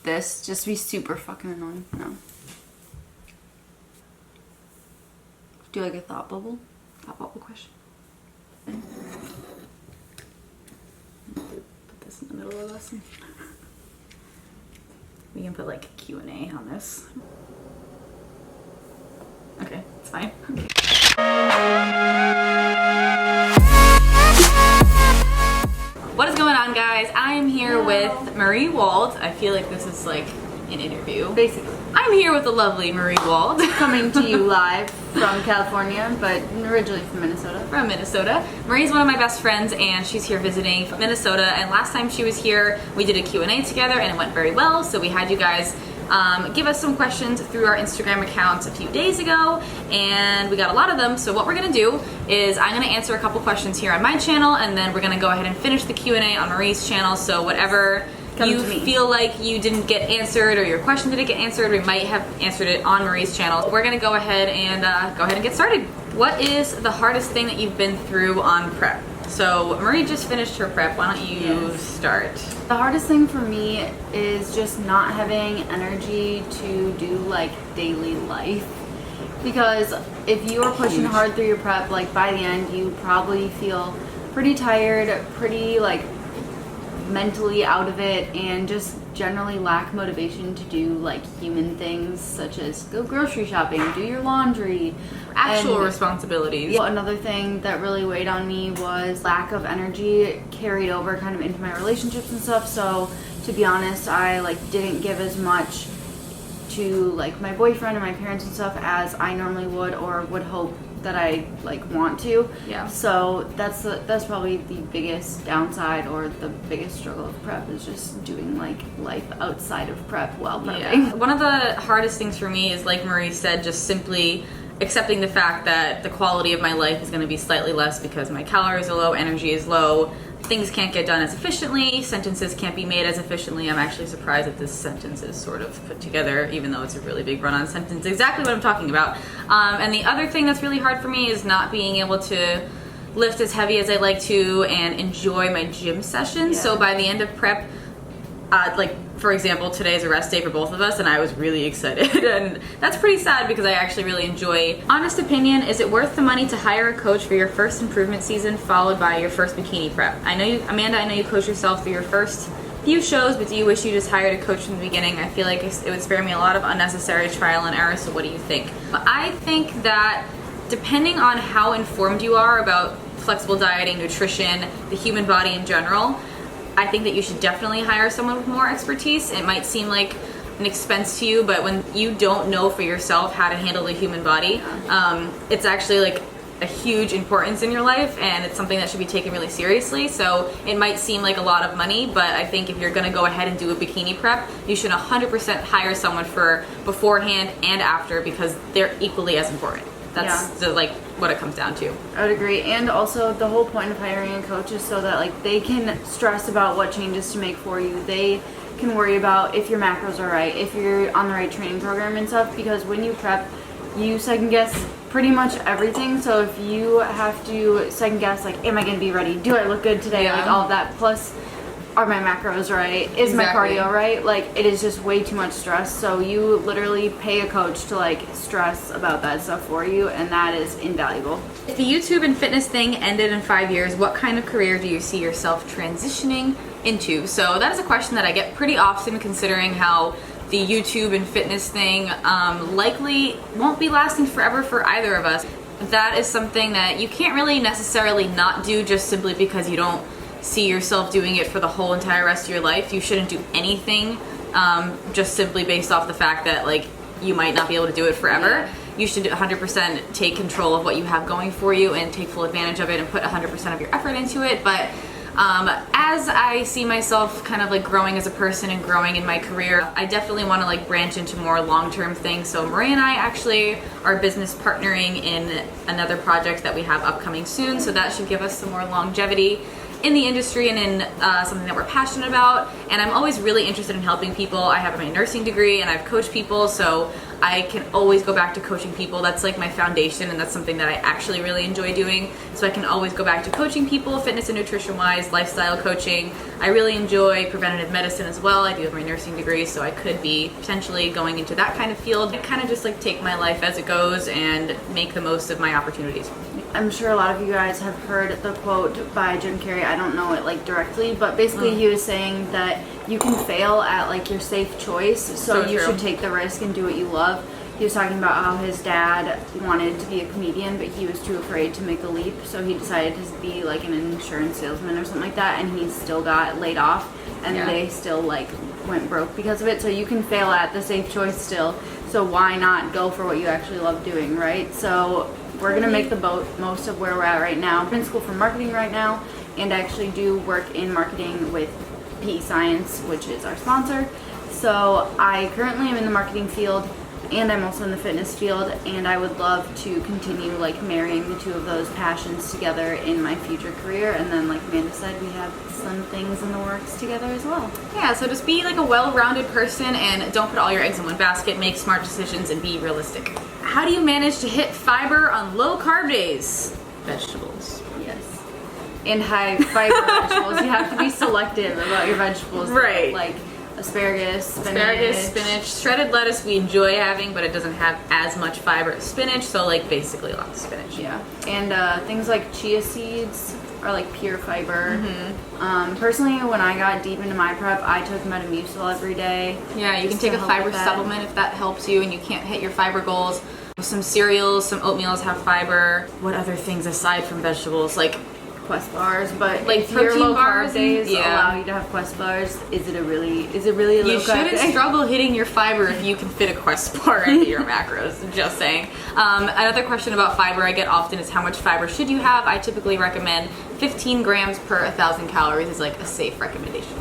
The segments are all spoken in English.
this just to be super fucking annoying. No. Do like a thought bubble? Thought bubble question. Put this in the middle of the lesson. We can put like a Q&A on this. Okay, it's fine. Okay. What is going on, guys? I am here with Marie Wold. I feel like this is like an interview. Basically. I'm here with the lovely Marie Wold. Coming to you live from California, but originally from Minnesota. From Minnesota. Marie's one of my best friends, and she's here visiting from Minnesota. And last time she was here, we did a Q&A together, and it went very well. So we had you guys give us some questions through our Instagram accounts a few days ago, and we got a lot of them. So what we're gonna do is I'm gonna answer a couple questions here on my channel, and then we're gonna go ahead and finish the Q&A on Marie's channel. So whatever you feel like you didn't get answered or your question didn't get answered, we might have answered it on Marie's channel. We're gonna go ahead and get started. What is the hardest thing that you've been through on prep? So Marie just finished her prep. Why don't you start? The hardest thing for me is just not having energy to do like daily life. Because if you are pushing hard through your prep, like by the end you probably feel pretty tired, pretty like mentally out of it, and just generally lack motivation to do like human things such as go grocery shopping, do your laundry, actual responsibilities. Another thing that really weighed on me was lack of energy carried over kind of into my relationships and stuff. So to be honest, I like didn't give as much to like my boyfriend and my parents and stuff as I normally would or would hope that I like want to. Yeah. So that's probably the biggest downside or the biggest struggle of prep, is just doing like life outside of prep while prepping. Yeah. One of the hardest things for me is, like Marie said, just simply accepting the fact that the quality of my life is going to be slightly less because my calories are low, energy is low, things can't get done as efficiently, sentences can't be made as efficiently. I'm actually surprised that this sentence is sort of put together, even though it's a really big run-on sentence. Exactly what I'm talking about. And the other thing that's really hard for me is not being able to lift as heavy as I like to and enjoy my gym sessions. Yeah. So by the end of prep, like for example, today is a rest day for both of us, and I was really excited, and that's pretty sad because I actually really enjoy. Honest opinion, is it worth the money to hire a coach for your first improvement season followed by your first bikini prep? I know you, Amanda, I know you coach yourself for your first few shows, but do you wish you just hired a coach from the beginning? I feel like it would spare me a lot of unnecessary trial and error, so what do you think? I think that depending on how informed you are about flexible dieting, nutrition, the human body in general, I think that you should definitely hire someone with more expertise. It might seem like an expense to you, but when you don't know for yourself how to handle the human body, it's actually like a huge importance in your life, and it's something that should be taken really seriously. So it might seem like a lot of money, but I think if you're gonna go ahead and do a bikini prep, you should 100% hire someone for beforehand and after, because they're equally as important. That's like what it comes down to. I would agree. And also the whole point of hiring a coach is so that like they can stress about what changes to make for you. They can worry about if your macros are right, if you're on the right training program and stuff, because when you prep, you second guess pretty much everything. So if you have to second guess, like, am I going to be ready? Do I look good today? Yeah. Like all of that. Plus, are my macros right? Is my cardio right? Like, it is just way too much stress. So you literally pay a coach to like stress about that stuff for you, and that is invaluable. If the YouTube and fitness thing ended in 5 years, what kind of career do you see yourself transitioning into? So that is a question that I get pretty often, considering how the YouTube and fitness thing likely won't be lasting forever for either of us. That is something that you can't really necessarily not do just simply because you don't see yourself doing it for the whole entire rest of your life. You shouldn't do anything just simply based off the fact that like you might not be able to do it forever. Yeah. You should 100% take control of what you have going for you and take full advantage of it and put 100% of your effort into it. But as I see myself kind of like growing as a person and growing in my career, I definitely want to like branch into more long-term things. So Marie and I actually are business partnering in another project that we have upcoming soon, so that should give us some more longevity in the industry and in something that we're passionate about. And I'm always really interested in helping people. I have my nursing degree and I've coached people, so I can always go back to coaching people. That's like my foundation, and that's something that I actually really enjoy doing. So I can always go back to coaching people, fitness and nutrition wise, lifestyle coaching. I really enjoy preventative medicine as well. I do have my nursing degree, so I could be potentially going into that kind of field. I kind of just like take my life as it goes and make the most of my opportunities. I'm sure a lot of you guys have heard the quote by Jim Carrey. I don't know it like directly, but basically he was saying that you can fail at like your safe choice, so you should take the risk and do what you love. He was talking about how his dad wanted to be a comedian, but he was too afraid to make the leap, so he decided to be like an insurance salesman or something like that, and he still got laid off, and they still like went broke because of it. So you can fail at the safe choice still, so why not go for what you actually love doing, right? So we're gonna make the most of where we're at right now. I'm in school for marketing right now, and I actually do work in marketing with PE Science, which is our sponsor. So I currently am in the marketing field, and I'm also in the fitness field, and I would love to continue like marrying the two of those passions together in my future career. And then like Amanda said, we have some things in the works together as well. Yeah, so just be like a well-rounded person and don't put all your eggs in one basket. Make smart decisions and be realistic. How do you manage to hit fiber on low carb days? Vegetables. Yes. And high fiber vegetables. You have to be selective about your vegetables. Right. Like asparagus, spinach. Shredded lettuce we enjoy having, but it doesn't have as much fiber as spinach, so like basically lots of spinach. Yeah. And things like chia seeds are like pure fiber. Personally, when I got deep into my prep, I took Metamucil every day. Yeah, you can take a fiber supplement if that helps you and you can't hit your fiber goals. Some cereals, some oatmeals have fiber. What other things aside from vegetables? Like Quest bars, but like if your protein low bars carb days allow you to have Quest bars, is it really a low You carb shouldn't day? struggle hitting your fiber if you can fit a Quest bar into your macros. Just saying. Another question about fiber I get often is how much fiber should you have? I typically recommend 15 grams per 1,000 calories is like a safe recommendation.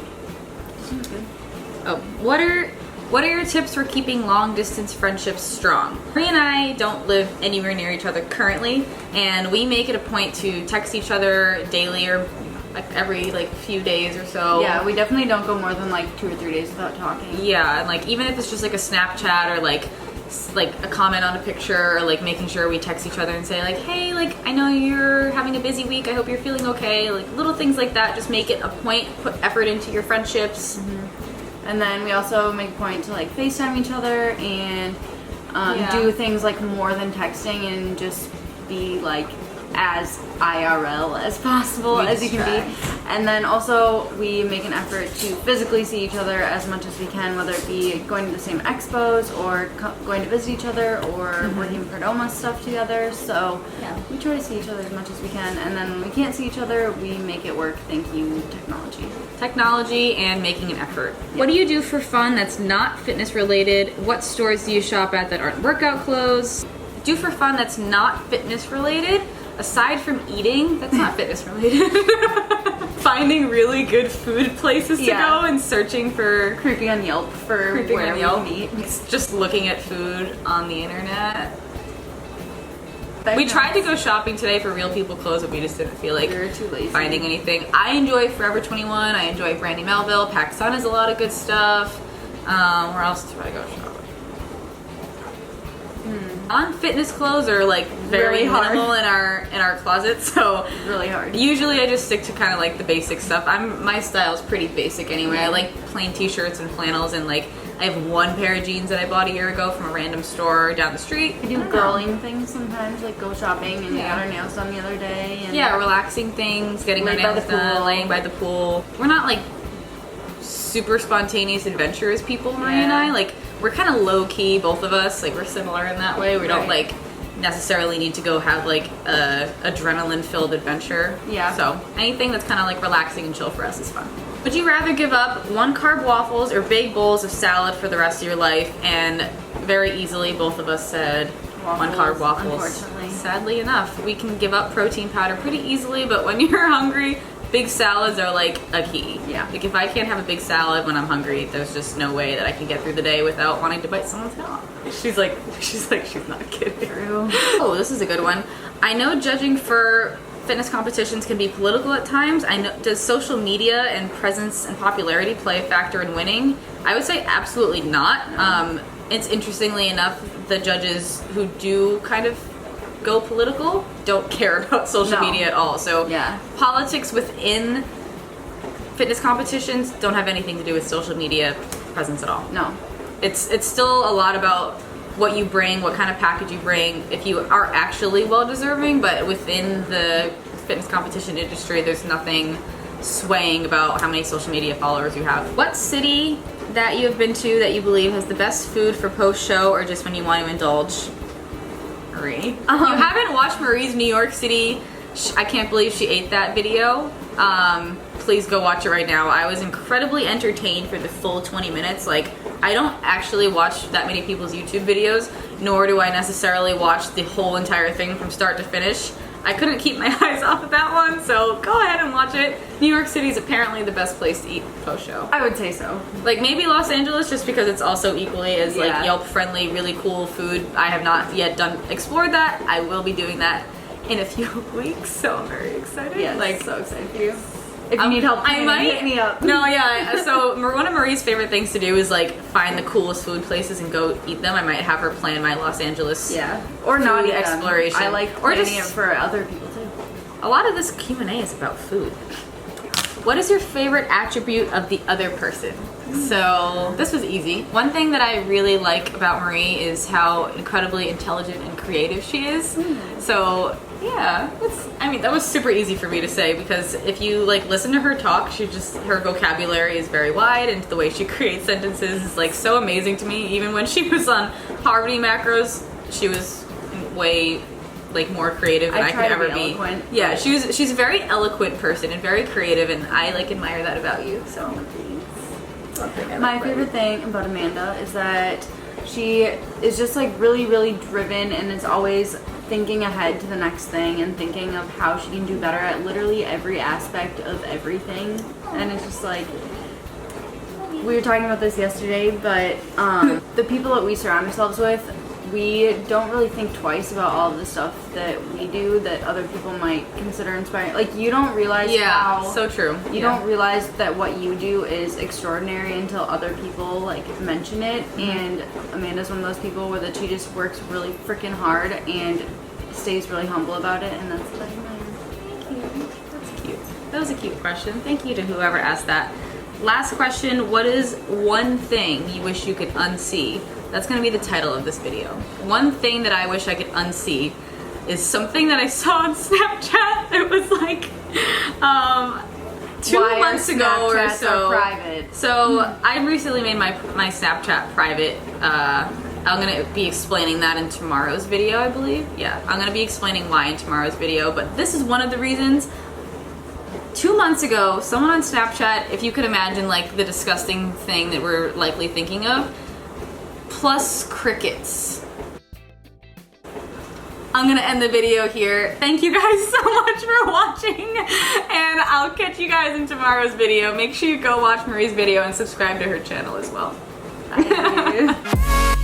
Oh, what are your tips for keeping long distance friendships strong? Marie and I don't live anywhere near each other currently, and we make it a point to text each other daily or like every like few days or so. Yeah, we definitely don't go more than like 2 or 3 days without talking. Yeah, and like even if it's just like a Snapchat or like a comment on a picture, or like making sure we text each other and say like, hey, like I know you're having a busy week, I hope you're feeling okay. Like little things like that, just make it a point, put effort into your friendships. And then we also make a point to like FaceTime each other and do things like more than texting and just be like as IRL as possible as you can be. And then also we make an effort to physically see each other as much as we can, whether it be going to the same expos or going to visit each other or working Perdoma stuff together. So we try to see each other as much as we can, and then when we can't see each other, we make it work. Thank you, technology And making an effort. What do you do for fun that's not fitness related? What stores do you shop at that aren't workout clothes? Do for fun that's not fitness related? Aside from eating, that's not fitness related. Finding really good food places to go and searching for creeping on Yelp for where we can eat. Just looking at food on the internet. We tried to go shopping today for Real People clothes, but we just didn't feel like we were too lazy. Finding anything. I enjoy Forever 21. I enjoy Brandy Melville. PacSun has a lot of good stuff. Where else do I go shopping? Non-fitness clothes are like very really minimal in our closet, so really hard. Usually I just stick to kind of like the basic stuff. My style's pretty basic anyway. I like plain t-shirts and flannels, and like I have one pair of jeans that I bought a year ago from a random store down the street. I do girling things sometimes, like go shopping and we got our nails done the other day. And relaxing things, getting our nails done, laying by the pool. We're not like super spontaneous adventurous people, Marie and I. Like we're kind of low key, both of us. Like we're similar in that way. We don't like necessarily need to go have like a adrenaline filled adventure. Yeah. So anything that's kind of like relaxing and chill for us is fun. Would you rather give up 1 carb waffles or big bowls of salad for the rest of your life? And very easily, both of us said 1 carb waffles. Unfortunately. Sadly enough, we can give up protein powder pretty easily, but when you're hungry, big salads are like a key. Yeah. Like if I can't have a big salad when I'm hungry, there's just no way that I can get through the day without wanting to bite someone's head off. She's not kidding. True. Oh, this is a good one. I know judging for fitness competitions can be political at times. I know, does social media and presence and popularity play a factor in winning? I would say absolutely not. it's interestingly enough, the judges who do kind of go political don't care about social media at all. So Yeah. politics within fitness competitions don't have anything to do with social media presence at all. No. It's still a lot about what you bring, what kind of package you bring, if you are actually well deserving, but within the fitness competition industry, there's nothing swaying about how many social media followers you have. What city that you have been to that you believe has the best food for post-show or just when you want to indulge? Marie. If you haven't watched Marie's New York City, I can't believe she ate that video. Please go watch it right now. I was incredibly entertained for the full 20 minutes. Like, I don't actually watch that many people's YouTube videos, nor do I necessarily watch the whole entire thing from start to finish. I couldn't keep my eyes off of that one, so go ahead and watch it. New York City is apparently the best place to eat post-show. I would say so. Like, maybe Los Angeles, just because it's also equally as like Yelp-friendly, really cool food. I have not yet explored that. I will be doing that in a few weeks, so I'm very excited. Yeah, like, so excited for you. If you need help, I might hit me up. No, yeah. So one of Marie's favorite things to do is like find the coolest food places and go eat them. I might have her plan my Los Angeles or not food eat exploration. Them. I like planning it for other people too. A lot of this Q&A is about food. What is your favorite attribute of the other person? So this was easy. One thing that I really like about Marie is how incredibly intelligent and creative she is. So yeah, that was super easy for me to say, because if you like listen to her talk, her vocabulary is very wide, and the way she creates sentences is like so amazing to me. Even when she was on Poverty Macros, she was way like more creative than I could ever be. Eloquent. Yeah, she's a very eloquent person and very creative, and I like admire that about you. So my favorite thing about Amanda is that she is just like really, really driven and is always thinking ahead to the next thing and thinking of how she can do better at literally every aspect of everything. And it's just like, we were talking about this yesterday, but the people that we surround ourselves with, we don't really think twice about all of the stuff that we do that other people might consider inspiring. Like, you don't realize how... so true. You don't realize that what you do is extraordinary until other people, like, mention it. And Amanda's one of those people where she just works really freaking hard and stays really humble about it, and that's what I admire. Thank you. That's cute. That was a cute question. Thank you to whoever asked that. Last question, what is one thing you wish you could unsee? That's going to be the title of this video. One thing that I wish I could unsee is something that I saw on Snapchat. It was like 2 months ago or so. Private? So I recently made my Snapchat private. I'm going to be explaining that in tomorrow's video, I believe. Yeah, I'm going to be explaining why in tomorrow's video, but this is one of the reasons. 2 months ago, someone on Snapchat, if you could imagine like the disgusting thing that we're likely thinking of, plus crickets. I'm gonna end the video here. Thank you guys so much for watching, and I'll catch you guys in tomorrow's video. Make sure you go watch Marie's video and subscribe to her channel as well. Bye.